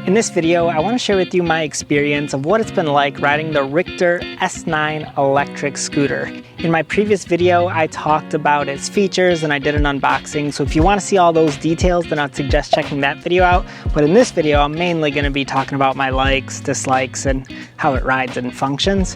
In this video, I want to share with you my experience of what it's been like riding the Rictor S9 electric scooter. In my previous video, I talked about its features and I did an unboxing, so if you want to see all those details, then I'd suggest checking that video out. But in this video, I'm mainly going to be talking about my likes, dislikes, and how it rides and functions.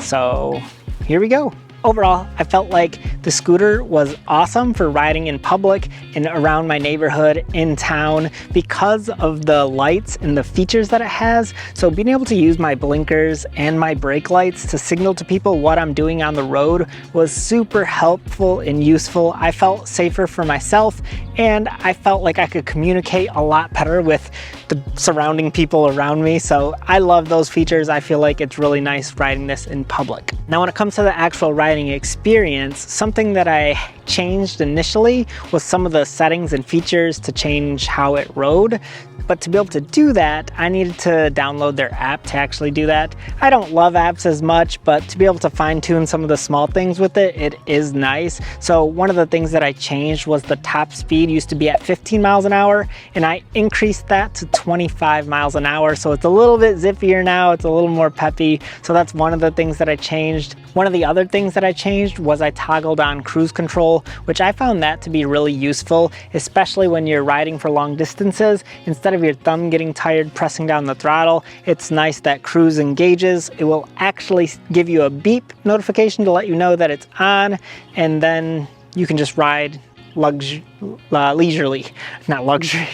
So here we go. Overall, I felt like the scooter was awesome for riding in public and around my neighborhood, in town, because of the lights and the features that it has. So being able to use my blinkers and my brake lights to signal to people what I'm doing on the road was super helpful and useful. I felt safer for myself, and I felt like I could communicate a lot better with the surrounding people around me. So I love those features. I feel like it's really nice riding this in public. Now, when it comes to the actual riding experience, something that I changed initially was some of the settings and features to change how it rode. But to be able to do that, I needed to download their app to actually do that. I don't love apps as much, but to be able to fine-tune some of the small things with it, it is nice. So one of the things that I changed was the top speed used to be at 15 miles an hour, and I increased that to 25 miles an hour. So it's a little bit zippier now, it's a little more peppy. So that's one of the things that I changed. One of the other things that I changed was I toggled on cruise control, which I found that to be really useful, especially when you're riding for long distances. Instead of your thumb getting tired pressing down the throttle, it's nice that cruise engages. It will actually give you a beep notification to let you know that it's on, and then you can just ride leisurely, not luxury.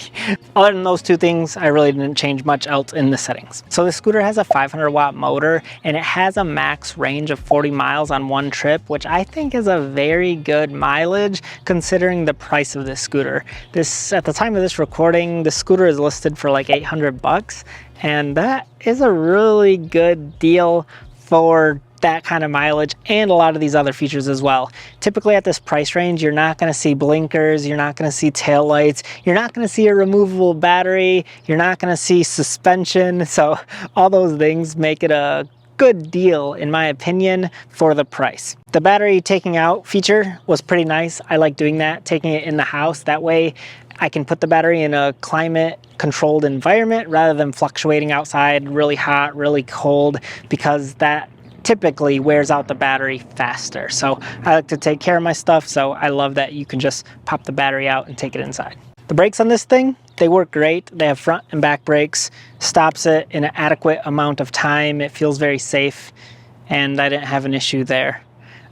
Other than those two things, I really didn't change much else in the settings. So the scooter has a 500-watt motor, and it has a max range of 40 miles on one trip, which I think is a very good mileage considering the price of this scooter. At the time of this recording, the scooter is listed for like 800 bucks, and that is a really good deal for that kind of mileage and a lot of these other features as well. Typically at this price range, you're not going to see blinkers, you're not going to see tail lights, you're not going to see a removable battery, you're not going to see suspension. So all those things make it a good deal, in my opinion, for the price. The battery taking out feature was pretty nice. I like doing that, taking it in the house. That way I can put the battery in a climate controlled environment rather than fluctuating outside really hot, really cold, because that typically wears out the battery faster. So I like to take care of my stuff, so I love that you can just pop the battery out and take it inside. The brakes on this thing, they work great. They have front and back brakes, stops it in an adequate amount of time. It feels very safe, and I didn't have an issue there.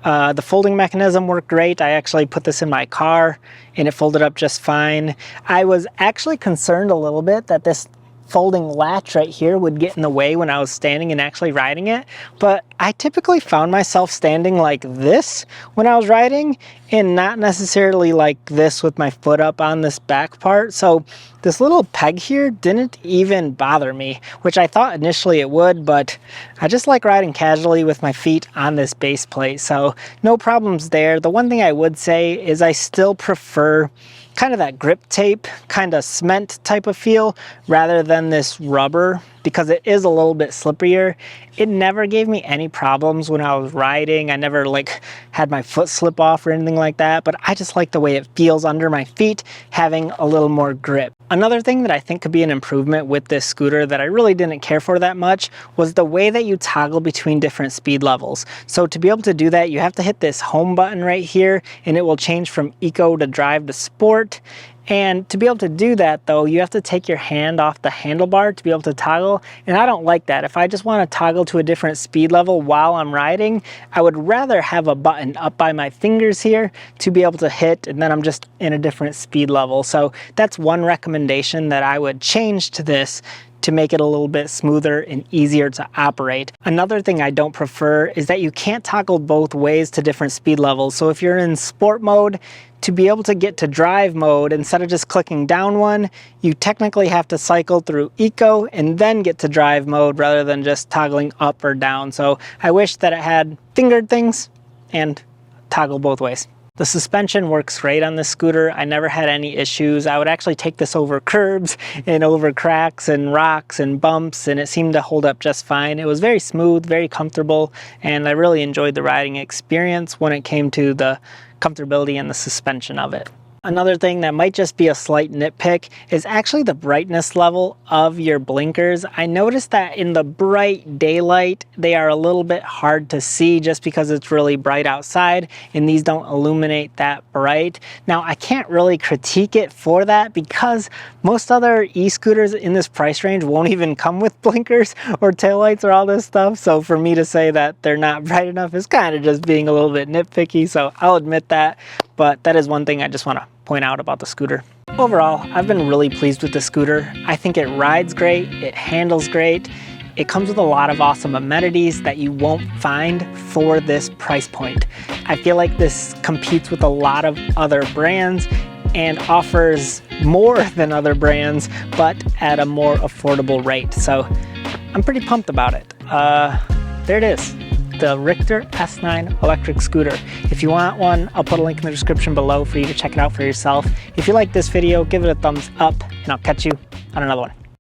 The folding mechanism worked great. I actually put this in my car and it folded up just fine. I was actually concerned a little bit that this folding latch right here would get in the way when I was standing and actually riding it, but I typically found myself standing like this when I was riding and not necessarily like this with my foot up on this back part. So this little peg here didn't even bother me, which I thought initially it would, but I just like riding casually with my feet on this base plate, so no problems there. The one thing I would say is I still prefer kind of that grip tape, kind of cement type of feel rather than this rubber, because it is a little bit slipperier. It never gave me any problems when I was riding. I never like had my foot slip off or anything like that, but I just like the way it feels under my feet, having a little more grip. Another thing that I think could be an improvement with this scooter that I really didn't care for that much was the way that you toggle between different speed levels. So to be able to do that, you have to hit this home button right here, and it will change from eco to drive to sport. And to be able to do that though, you have to take your hand off the handlebar to be able to toggle, and I don't like that. If I just want to toggle to a different speed level while I'm riding, I would rather have a button up by my fingers here to be able to hit, and then I'm just in a different speed level. So that's one recommendation that I would change to this to make it a little bit smoother and easier to operate. Another thing I don't prefer is that you can't toggle both ways to different speed levels. So if you're in sport mode, to be able to get to drive mode, instead of just clicking down one, you technically have to cycle through eco and then get to drive mode rather than just toggling up or down. So I wish that it had fingered things and toggle both ways. The suspension works great on this scooter. I never had any issues. I would actually take this over curbs and over cracks and rocks and bumps, and it seemed to hold up just fine. It was very smooth, very comfortable, and I really enjoyed the riding experience when it came to the comfortability and the suspension of it. Another thing that might just be a slight nitpick is actually the brightness level of your blinkers. I noticed that in the bright daylight, they are a little bit hard to see just because it's really bright outside, and these don't illuminate that bright. Now, I can't really critique it for that because most other e-scooters in this price range won't even come with blinkers or taillights or all this stuff. So for me to say that they're not bright enough is kind of just being a little bit nitpicky. So I'll admit that, but that is one thing I just want to point out about the scooter. Overall, I've been really pleased with the scooter. I think it rides great, it handles great, it comes with a lot of awesome amenities that you won't find for this price point. I feel like this competes with a lot of other brands and offers more than other brands, but at a more affordable rate. So I'm pretty pumped about it. There it is. The Rictor S9 electric scooter. If you want one, I'll put a link in the description below for you to check it out for yourself. If you like this video, give it a thumbs up, and I'll catch you on another one.